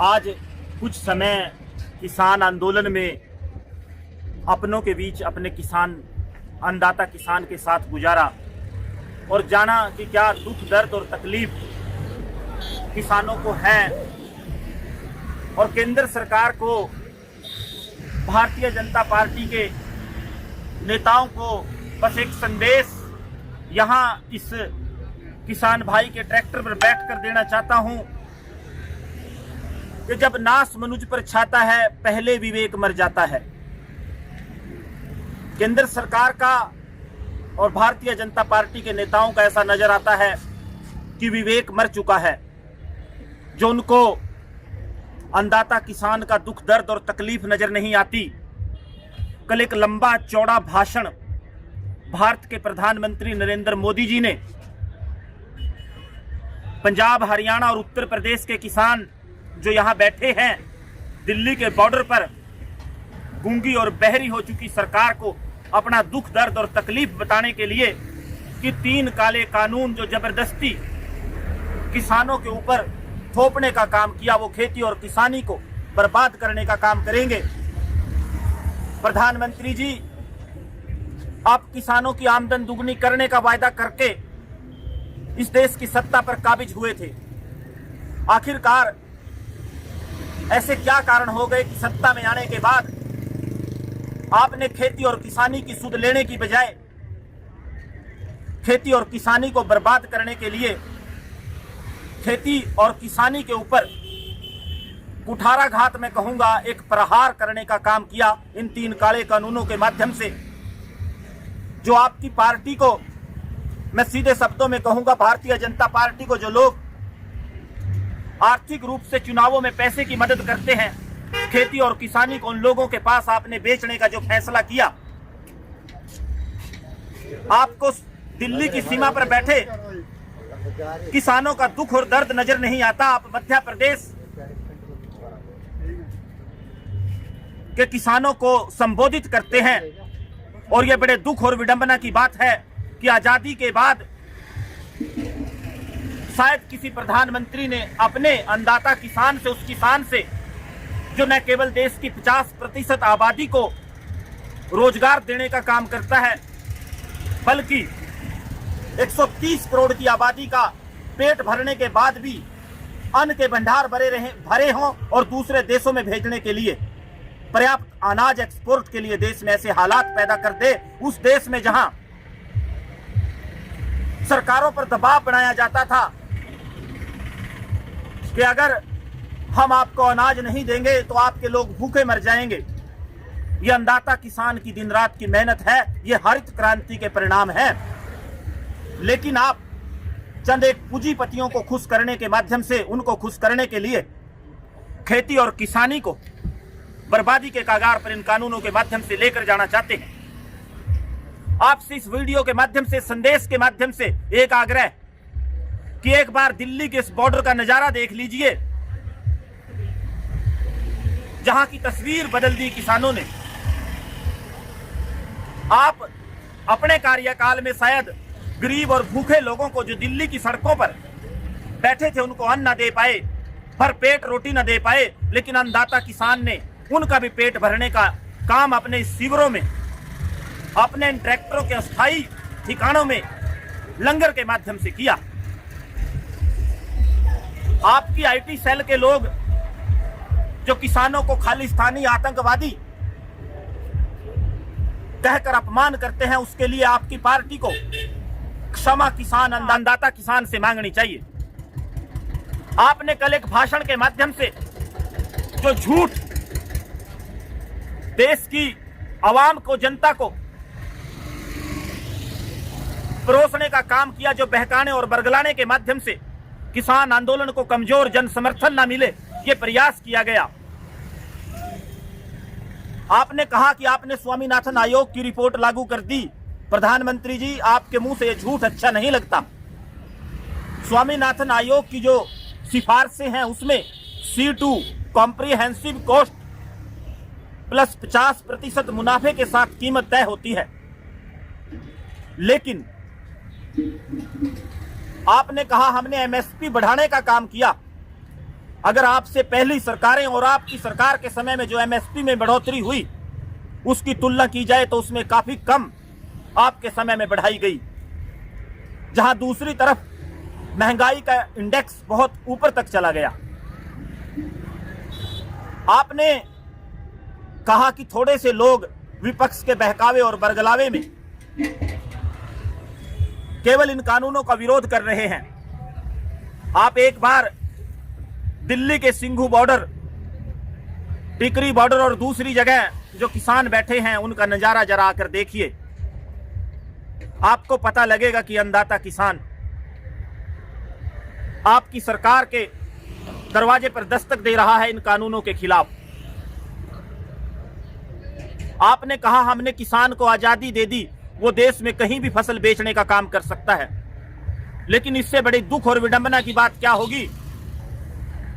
आज कुछ समय किसान आंदोलन में अपनों के बीच अपने किसान अन्नदाता किसान के साथ गुजारा और जाना कि क्या दुख दर्द और तकलीफ किसानों को है और केंद्र सरकार को, भारतीय जनता पार्टी के नेताओं को बस एक संदेश यहाँ इस किसान भाई के ट्रैक्टर पर बैठ कर देना चाहता हूं कि जब नाश मनुज पर छाता है पहले विवेक मर जाता है। केंद्र सरकार का और भारतीय जनता पार्टी के नेताओं का ऐसा नजर आता है कि विवेक मर चुका है। जो उनको अन्नदाता किसान का दुख दर्द और तकलीफ नजर नहीं आती। कल एक लंबा चौड़ा भाषण भारत के प्रधानमंत्री नरेंद्र मोदी जी ने पंजाब, हरियाणा और उत्तर प्रदेश के किसान जो यहाँ बैठे हैं दिल्ली के बॉर्डर पर, गूंगी और बहरी हो चुकी सरकार को अपना दुख दर्द और तकलीफ बताने के लिए कि 3 काले कानून जो जबरदस्ती किसानों के ऊपर थोपने का काम किया वो खेती और किसानी को बर्बाद करने का काम करेंगे। प्रधानमंत्री जी, आप किसानों की आमदन दुगनी करने का वायदा करके इस देश की सत्ता पर काबिज हुए थे। आखिरकार ऐसे क्या कारण हो गए कि सत्ता में आने के बाद आपने खेती और किसानी की सुध लेने की बजाय खेती और किसानी को बर्बाद करने के लिए खेती और किसानी के ऊपर कुठाराघात में कहूंगा एक प्रहार करने का काम किया इन 3 काले कानूनों के माध्यम से। जो आपकी पार्टी को, मैं सीधे शब्दों में कहूंगा, भारतीय जनता पार्टी को जो लोग आर्थिक रूप से चुनावों में पैसे की मदद करते हैं, खेती और किसानी को उन लोगों के पास आपने बेचने का जो फैसला किया, आपको दिल्ली की सीमा पर बैठे किसानों का दुख और दर्द नजर नहीं आता। आप मध्य प्रदेश के किसानों को संबोधित करते हैं और यह बड़े दुख और विडंबना की बात है कि आजादी के बाद शायद किसी प्रधानमंत्री ने अपने अन्नदाता किसान से, उस किसान से जो न केवल देश की 50% आबादी को रोजगार देने का काम करता है बल्कि 130 करोड़ की आबादी का पेट भरने के बाद भी अन्न के भंडार भरे हों और दूसरे देशों में भेजने के लिए पर्याप्त अनाज एक्सपोर्ट के लिए देश में ऐसे हालात पैदा कर दे, उस देश में जहां सरकारों पर दबाव बनाया जाता था कि अगर हम आपको अनाज नहीं देंगे तो आपके लोग भूखे मर जाएंगे। यह अन्नदाता किसान की दिन रात की मेहनत है, यह हरित क्रांति के परिणाम है। लेकिन आप चंद एक पूंजीपतियों को खुश करने के माध्यम से, उनको खुश करने के लिए खेती और किसानी को बर्बादी के कगार पर इन कानूनों के माध्यम से लेकर जाना चाहते हैं। आपसे इस वीडियो के माध्यम से, संदेश के माध्यम से एक आग्रह कि एक बार दिल्ली के इस बॉर्डर का नजारा देख लीजिए जहां की तस्वीर बदल दी किसानों ने। आप अपने कार्यकाल में शायद गरीब और भूखे लोगों को जो दिल्ली की सड़कों पर बैठे थे उनको अन्न न दे पाए, भर पेट रोटी न दे पाए, लेकिन अन्नदाता किसान ने उनका भी पेट भरने का काम अपने शिविरों में, अपने ट्रैक्टरों के अस्थायी ठिकानों में लंगर के माध्यम से किया। आपकी आईटी सेल के लोग जो किसानों को खालिस्तानी आतंकवादी कहकर अपमान करते हैं, उसके लिए आपकी पार्टी को क्षमा किसान, अन्नदाता किसान से मांगनी चाहिए। आपने कल एक भाषण के माध्यम से जो झूठ देश की आवाम को, जनता को परोसने का काम किया, जो बहकाने और बरगलाने के माध्यम से किसान आंदोलन को कमजोर जन समर्थन ना मिले, ये प्रयास किया गया। आपने कहा कि आपने स्वामीनाथन आयोग की रिपोर्ट लागू कर दी। प्रधानमंत्री जी, आपके मुंह से यह झूठ अच्छा नहीं लगता। स्वामीनाथन आयोग की जो सिफारिशें हैं उसमें C2 कॉम्प्रिहेंसिव कॉस्ट प्लस 50% मुनाफे के साथ कीमत तय होती है। लेकिन आपने कहा हमने MSP बढ़ाने का काम किया। अगर आपसे पहली सरकारें और आपकी सरकार के समय में जो एमएसपी में बढ़ोतरी हुई उसकी तुलना की जाए तो उसमें काफी कम आपके समय में बढ़ाई गई, जहां दूसरी तरफ महंगाई का इंडेक्स बहुत ऊपर तक चला गया। आपने कहा कि थोड़े से लोग विपक्ष के बहकावे और बरगलावे में केवल इन कानूनों का विरोध कर रहे हैं। आप एक बार दिल्ली के सिंघू बॉर्डर, टिकरी बॉर्डर और दूसरी जगह जो किसान बैठे हैं उनका नजारा जरा आकर देखिए। आपको पता लगेगा कि अन्नदाता किसान आपकी सरकार के दरवाजे पर दस्तक दे रहा है इन कानूनों के खिलाफ। आपने कहा हमने किसान को आजादी दे दी, वो देश में कहीं भी फसल बेचने का काम कर सकता है। लेकिन इससे बड़ी दुख और विडंबना की बात क्या होगी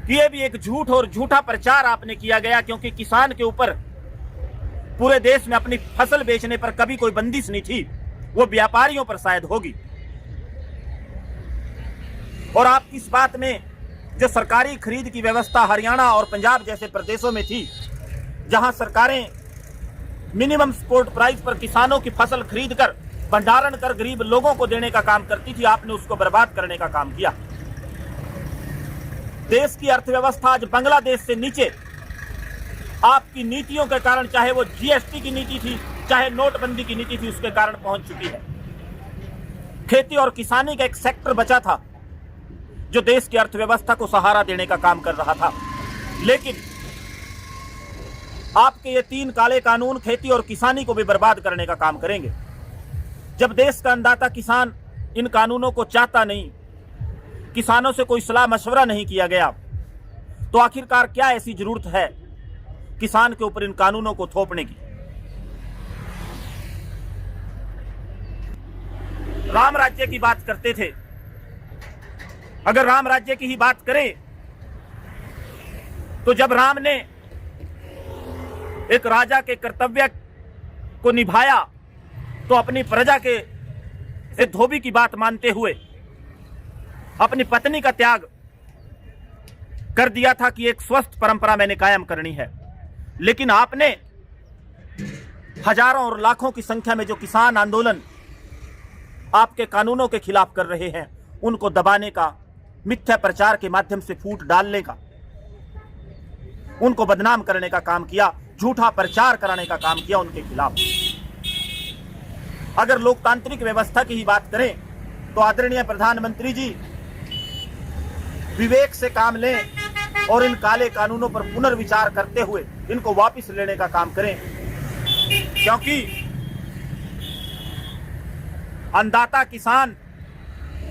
कि ये भी एक झूठ और झूठा प्रचार आपने किया गया, क्योंकि किसान के ऊपर पूरे देश में अपनी फसल बेचने पर कभी कोई बंदिश नहीं थी, वो व्यापारियों पर शायद होगी। और आप इस बात में जो सरकारी खरीद की व्यवस्था हरियाणा और पंजाब जैसे प्रदेशों में थी, जहां सरकारें मिनिमम सपोर्ट प्राइस पर किसानों की फसल खरीद कर भंडारण कर गरीब लोगों को देने का काम करती थी, आपने उसको बर्बाद करने का काम किया। देश की अर्थव्यवस्था आज बांग्लादेश से नीचे आपकी नीतियों के कारण, चाहे वो जीएसटी की नीति थी, चाहे नोटबंदी की नीति थी, उसके कारण पहुंच चुकी है। खेती और किसानी का एक सेक्टर बचा था जो देश की अर्थव्यवस्था को सहारा देने का काम कर रहा था। लेकिन आपके ये 3 काले कानून खेती और किसानी को भी बर्बाद करने का काम करेंगे। जब देश का अन्नदाता किसान इन कानूनों को चाहता नहीं, किसानों से कोई सलाह मशवरा नहीं किया गया, तो आखिरकार क्या ऐसी जरूरत है किसान के ऊपर इन कानूनों को थोपने की। राम राज्य की बात करते थे। अगर राम राज्य की ही बात करें तो जब राम ने एक राजा के कर्तव्य को निभाया तो अपनी प्रजा के से धोबी की बात मानते हुए अपनी पत्नी का त्याग कर दिया था कि एक स्वस्थ परंपरा मैंने कायम करनी है। लेकिन आपने हजारों और लाखों की संख्या में जो किसान आंदोलन आपके कानूनों के खिलाफ कर रहे हैं, उनको दबाने का, मिथ्या प्रचार के माध्यम से फूट डालने का, उनको बदनाम करने का काम किया, झूठा प्रचार कराने का काम किया उनके खिलाफ। अगर लोकतांत्रिक व्यवस्था की ही बात करें तो आदरणीय प्रधानमंत्री जी विवेक से काम लें और इन काले कानूनों पर पुनर्विचार करते हुए इनको वापस लेने का काम करें, क्योंकि अन्नदाता किसान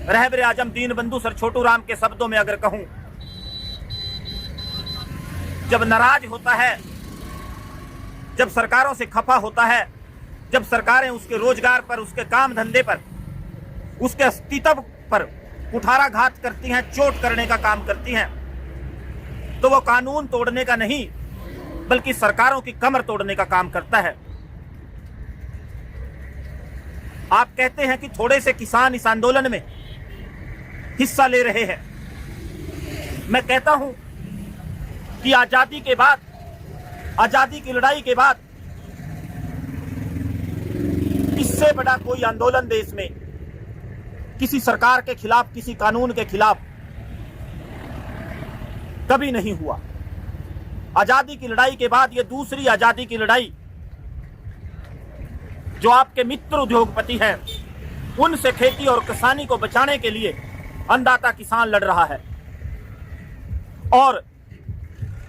रहबरे आजम दीनबंधु सर छोटू राम के शब्दों में अगर कहूं, जब नाराज होता है, जब सरकारों से खफा होता है, जब सरकारें उसके रोजगार पर, उसके काम धंधे पर, उसके अस्तित्व पर कुठाराघात करती हैं, चोट करने का काम करती हैं, तो वो कानून तोड़ने का नहीं बल्कि सरकारों की कमर तोड़ने का काम करता है। आप कहते हैं कि थोड़े से किसान इस आंदोलन में हिस्सा ले रहे हैं। मैं कहता हूं कि आजादी के बाद, आजादी की लड़ाई के बाद इससे बड़ा कोई आंदोलन देश में किसी सरकार के खिलाफ, किसी कानून के खिलाफ कभी नहीं हुआ। आजादी की लड़ाई के बाद ये दूसरी आजादी की लड़ाई जो आपके मित्र उद्योगपति हैं उनसे खेती और किसानी को बचाने के लिए अन्नदाता किसान लड़ रहा है। और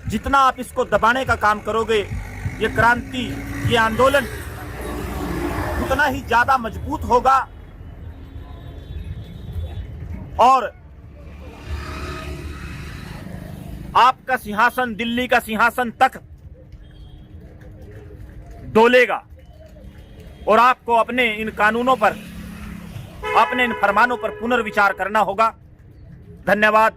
जितना आप इसको दबाने का काम करोगे, ये क्रांति, ये आंदोलन उतना ही ज्यादा मजबूत होगा और आपका सिंहासन, दिल्ली का सिंहासन तक डोलेगा और आपको अपने इन कानूनों पर, अपने इन फरमानों पर पुनर्विचार करना होगा। धन्यवाद।